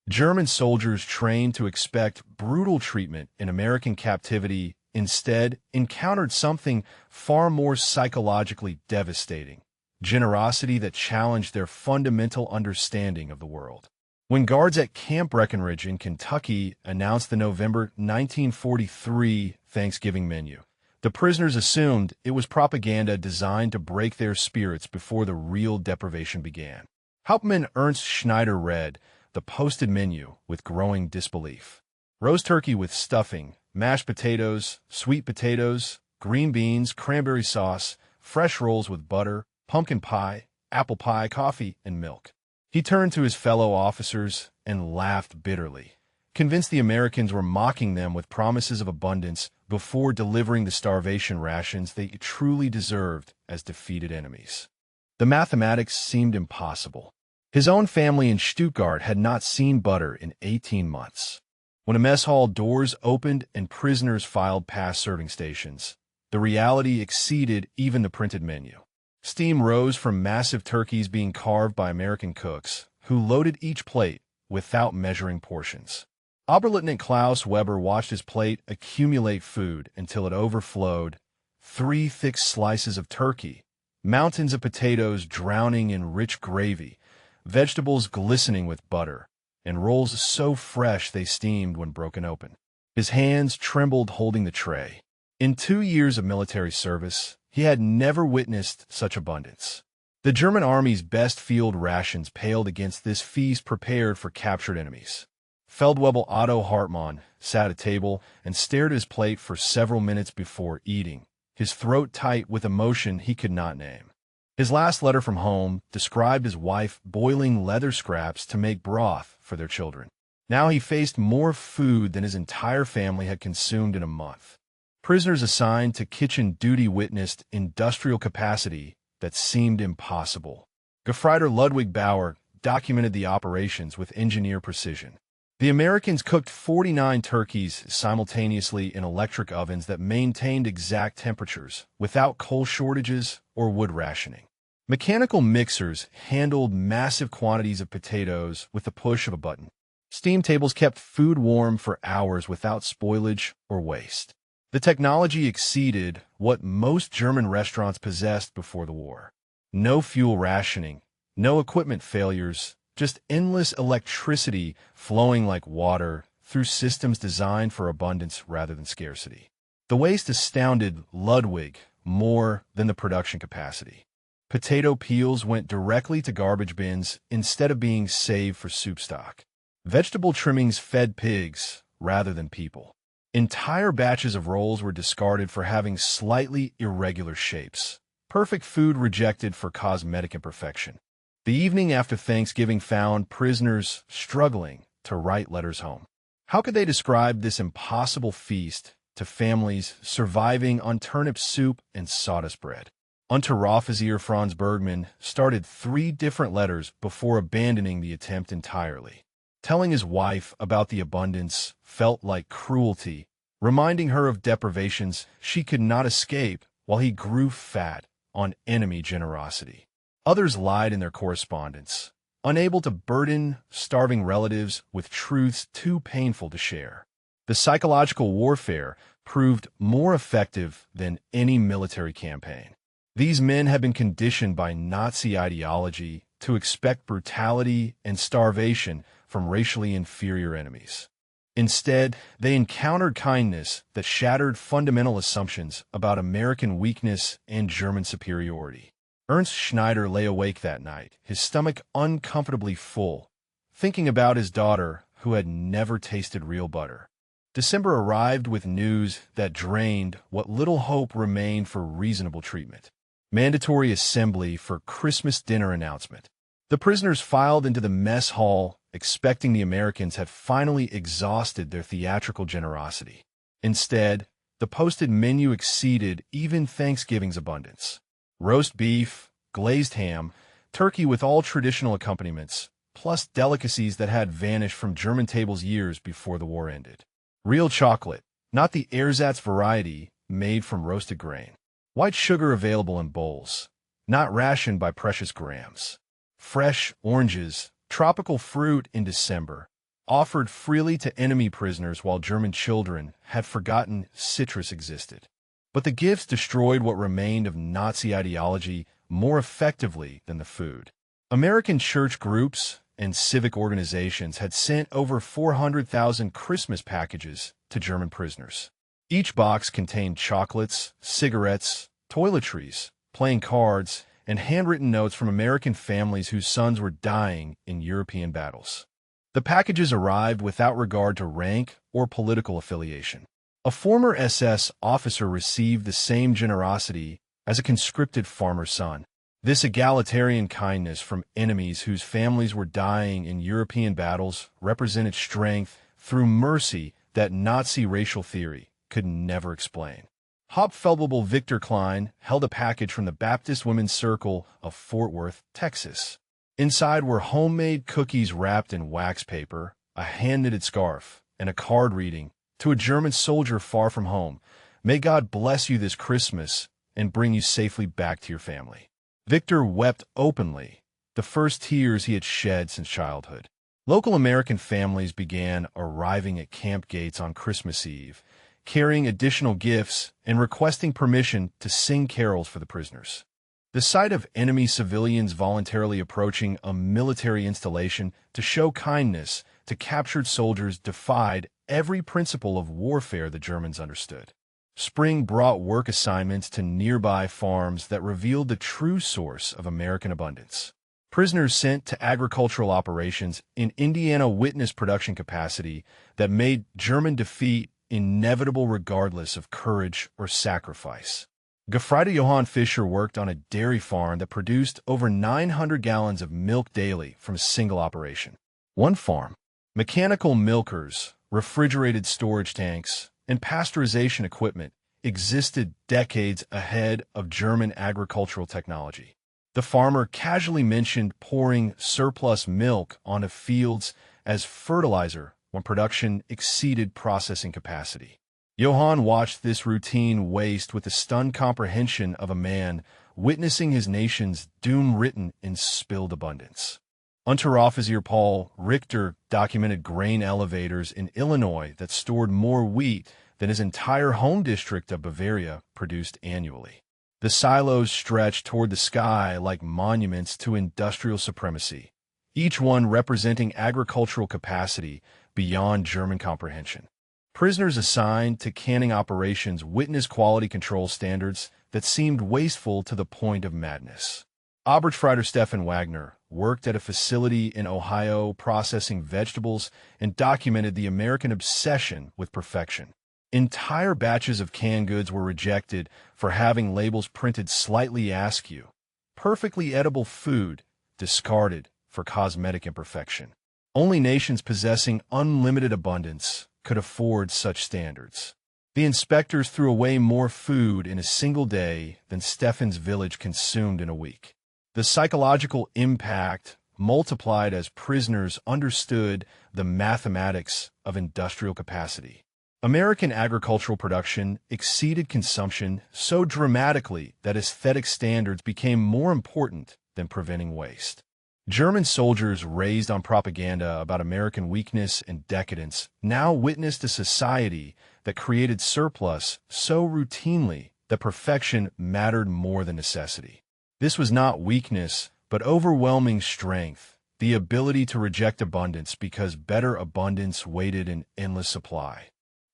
German soldiers trained to expect brutal treatment in American captivity instead encountered something far more psychologically devastating: generosity that challenged their fundamental understanding of the world. When guards at Camp Breckinridge in Kentucky announced the November 1943 Thanksgiving menu, the prisoners assumed it was propaganda designed to break their spirits before the real deprivation began. Hauptmann Ernst Schneider read the posted menu with growing disbelief. Roast turkey with stuffing, mashed potatoes, sweet potatoes, green beans, cranberry sauce, fresh rolls with butter, pumpkin pie, apple pie, coffee, and milk. He turned to his fellow officers and laughed bitterly, convinced the Americans were mocking them with promises of abundance before delivering the starvation rations they truly deserved as defeated enemies. The mathematics seemed impossible. His own family in Stuttgart had not seen butter in 18 months. When a mess hall doors opened and prisoners filed past serving stations, the reality exceeded even the printed menu. Steam rose from massive turkeys being carved by American cooks, who loaded each plate without measuring portions. Oberleutnant Klaus Weber watched his plate accumulate food until it overflowed: 3 thick slices of turkey, mountains of potatoes drowning in rich gravy, vegetables glistening with butter, and rolls so fresh they steamed when broken open. His hands trembled holding the tray. In 2 years of military service, he had never witnessed such abundance. The German army's best field rations paled against this feast prepared for captured enemies. Feldwebel Otto Hartmann sat at table and stared at his plate for several minutes before eating, his throat tight with emotion he could not name. His last letter from home described his wife boiling leather scraps to make broth for their children. Now he faced more food than his entire family had consumed in a month. Prisoners assigned to kitchen duty witnessed industrial capacity that seemed impossible. Gefreiter Ludwig Bauer documented the operations with engineer precision. The Americans cooked 49 turkeys simultaneously in electric ovens that maintained exact temperatures, without coal shortages or wood rationing. Mechanical mixers handled massive quantities of potatoes with the push of a button. Steam tables kept food warm for hours without spoilage or waste. The technology exceeded what most German restaurants possessed before the war. No fuel rationing, no equipment failures, just endless electricity flowing like water through systems designed for abundance rather than scarcity. The waste astounded Ludwig more than the production capacity. Potato peels went directly to garbage bins instead of being saved for soup stock. Vegetable trimmings fed pigs rather than people. Entire batches of rolls were discarded for having slightly irregular shapes. Perfect food rejected for cosmetic imperfection. The evening after Thanksgiving found prisoners struggling to write letters home. How could they describe this impossible feast to families surviving on turnip soup and sawdust bread? Unteroffizier Franz Bergmann started 3 different letters before abandoning the attempt entirely. Telling his wife about the abundance felt like cruelty, reminding her of deprivations she could not escape while he grew fat on enemy generosity. Others lied in their correspondence, unable to burden starving relatives with truths too painful to share. The psychological warfare proved more effective than any military campaign. These men had been conditioned by Nazi ideology to expect brutality and starvation from racially inferior enemies. Instead, they encountered kindness that shattered fundamental assumptions about American weakness and German superiority. Ernst Schneider lay awake that night, his stomach uncomfortably full, thinking about his daughter who had never tasted real butter. December arrived with news that drained what little hope remained for reasonable treatment. Mandatory assembly for Christmas dinner announcement. The prisoners filed into the mess hall, expecting the Americans had finally exhausted their theatrical generosity. Instead, the posted menu exceeded even Thanksgiving's abundance. Roast beef, glazed ham, turkey with all traditional accompaniments, plus delicacies that had vanished from German tables years before the war ended. Real chocolate, not the ersatz variety made from roasted grain. White sugar available in bowls, not rationed by precious grams. Fresh oranges, tropical fruit in December, offered freely to enemy prisoners while German children had forgotten citrus existed. But the gifts destroyed what remained of Nazi ideology more effectively than the food. American church groups and civic organizations had sent over 400,000 Christmas packages to German prisoners. Each box contained chocolates, cigarettes, toiletries, playing cards, and handwritten notes from American families whose sons were dying in European battles. The packages arrived without regard to rank or political affiliation. A former SS officer received the same generosity as a conscripted farmer's son. This egalitarian kindness from enemies whose families were dying in European battles represented strength through mercy that Nazi racial theory could never explain. Hauptfeldwebel Victor Klein held a package from the Baptist Women's Circle of Fort Worth, Texas. Inside were homemade cookies wrapped in wax paper, a hand-knitted scarf, and a card reading, "To a German soldier far from home, may God bless you this Christmas and bring you safely back to your family." Victor wept openly, the first tears he had shed since childhood. Local American families began arriving at camp gates on Christmas Eve, carrying additional gifts and requesting permission to sing carols for the prisoners. The sight of enemy civilians voluntarily approaching a military installation to show kindness to captured soldiers defied every principle of warfare the Germans understood. Spring brought work assignments to nearby farms that revealed the true source of American abundance. Prisoners sent to agricultural operations in Indiana witnessed production capacity that made German defeat inevitable regardless of courage or sacrifice. Gefreiter Johann Fischer worked on a dairy farm that produced over 900 gallons of milk daily from a single operation. One farm, mechanical milkers, refrigerated storage tanks, and pasteurization equipment existed decades ahead of German agricultural technology. The farmer casually mentioned pouring surplus milk onto fields as fertilizer when production exceeded processing capacity. Johann watched this routine waste with the stunned comprehension of a man witnessing his nation's doom written in spilled abundance. Unteroffizier Paul Richter documented grain elevators in Illinois that stored more wheat than his entire home district of Bavaria produced annually. The silos stretched toward the sky like monuments to industrial supremacy, each one representing agricultural capacity beyond German comprehension. Prisoners assigned to canning operations witnessed quality control standards that seemed wasteful to the point of madness. Oberstfreiter Stefan Wagner worked at a facility in Ohio processing vegetables and documented the American obsession with perfection. Entire batches of canned goods were rejected for having labels printed slightly askew. Perfectly edible food discarded for cosmetic imperfection. Only nations possessing unlimited abundance could afford such standards. The inspectors threw away more food in a single day than Stefan's village consumed in a week. The psychological impact multiplied as prisoners understood the mathematics of industrial capacity. American agricultural production exceeded consumption so dramatically that aesthetic standards became more important than preventing waste. German soldiers raised on propaganda about American weakness and decadence now witnessed a society that created surplus so routinely that perfection mattered more than necessity. This was not weakness, but overwhelming strength, the ability to reject abundance because better abundance waited in endless supply.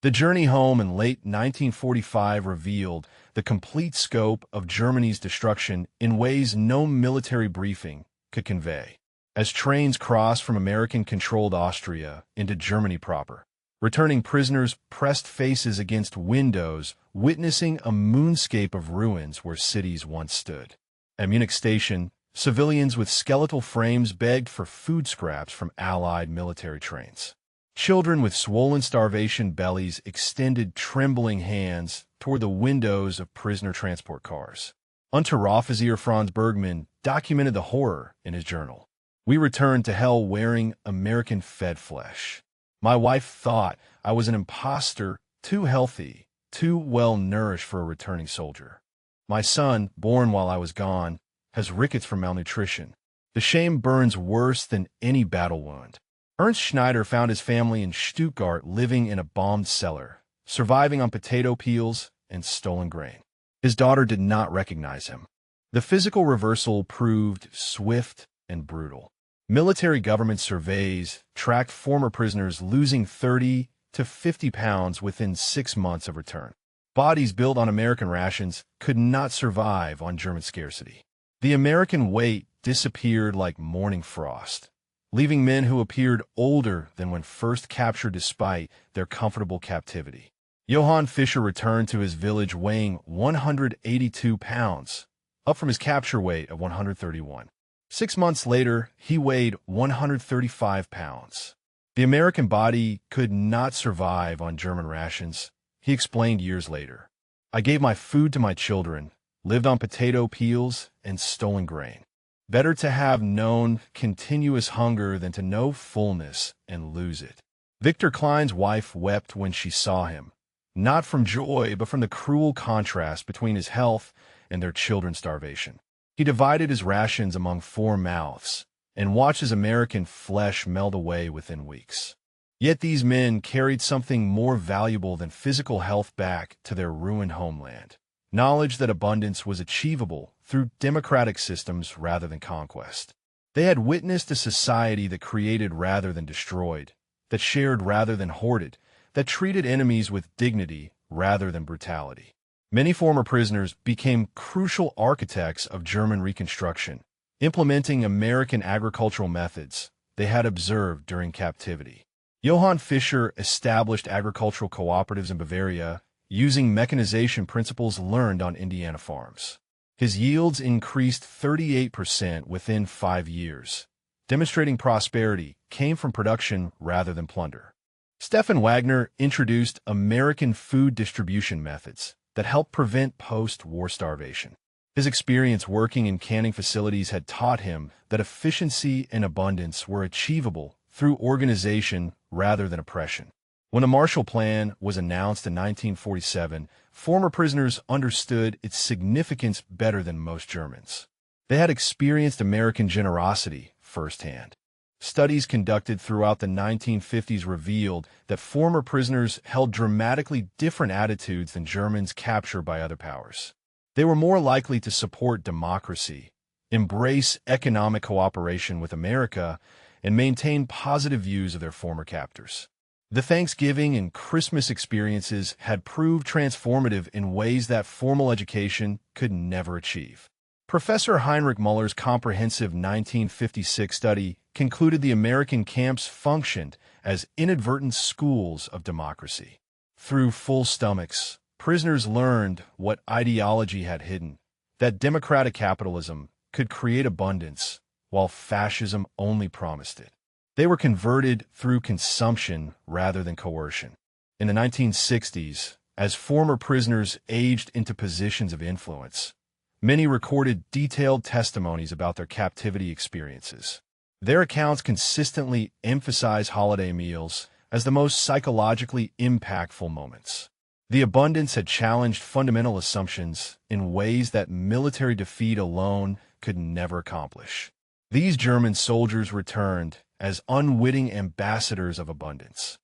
The journey home in late 1945 revealed the complete scope of Germany's destruction in ways no military briefing could convey. As trains crossed from American-controlled Austria into Germany proper, returning prisoners pressed faces against windows, witnessing a moonscape of ruins where cities once stood. At Munich Station, civilians with skeletal frames begged for food scraps from Allied military trains. Children with swollen starvation bellies extended trembling hands toward the windows of prisoner transport cars. Unteroffizier Franz Bergmann documented the horror in his journal. "We returned to hell wearing American-fed flesh. My wife thought I was an imposter, too healthy, too well-nourished for a returning soldier. My son, born while I was gone, has rickets from malnutrition. The shame burns worse than any battle wound. Ernst Schneider found his family in Stuttgart living in a bombed cellar, surviving on potato peels and stolen grain. His daughter did not recognize him. The physical reversal proved swift and brutal. Military government surveys tracked former prisoners losing 30 to 50 pounds within 6 months of return. Bodies built on American rations could not survive on German scarcity. The American weight disappeared like morning frost, leaving men who appeared older than when first captured despite their comfortable captivity. Johann Fischer returned to his village weighing 182 pounds, up from his capture weight of 131. 6 months later, he weighed 135 pounds. The American body could not survive on German rations, he explained years later. I gave my food to my children, lived on potato peels and stolen grain. Better to have known continuous hunger than to know fullness and lose it. Victor Klein's wife wept when she saw him, not from joy, but from the cruel contrast between his health and their children's starvation. He divided his rations among 4 mouths and watched his American flesh melt away within weeks. Yet these men carried something more valuable than physical health back to their ruined homeland. Knowledge that abundance was achievable through democratic systems rather than conquest. They had witnessed a society that created rather than destroyed, that shared rather than hoarded, that treated enemies with dignity rather than brutality. Many former prisoners became crucial architects of German Reconstruction, implementing American agricultural methods they had observed during captivity. Johann Fischer established agricultural cooperatives in Bavaria using mechanization principles learned on Indiana farms. His yields increased 38% within 5 years, demonstrating prosperity came from production rather than plunder. Stefan Wagner introduced American food distribution methods that helped prevent post-war starvation. His experience working in canning facilities had taught him that efficiency and abundance were achievable through organization rather than oppression. When the Marshall Plan was announced in 1947, former prisoners understood its significance better than most Germans. They had experienced American generosity firsthand. Studies conducted throughout the 1950s revealed that former prisoners held dramatically different attitudes than Germans captured by other powers. They were more likely to support democracy, embrace economic cooperation with America, and maintain positive views of their former captors. The Thanksgiving and Christmas experiences had proved transformative in ways that formal education could never achieve. Professor Heinrich Muller's comprehensive 1956 study concluded the American camps functioned as inadvertent schools of democracy. Through full stomachs, prisoners learned what ideology had hidden, that democratic capitalism could create abundance, while fascism only promised it. They were converted through consumption rather than coercion. In the 1960s, as former prisoners aged into positions of influence, many recorded detailed testimonies about their captivity experiences. Their accounts consistently emphasize holiday meals as the most psychologically impactful moments. The abundance had challenged fundamental assumptions in ways that military defeat alone could never accomplish. These German soldiers returned as unwitting ambassadors of abundance.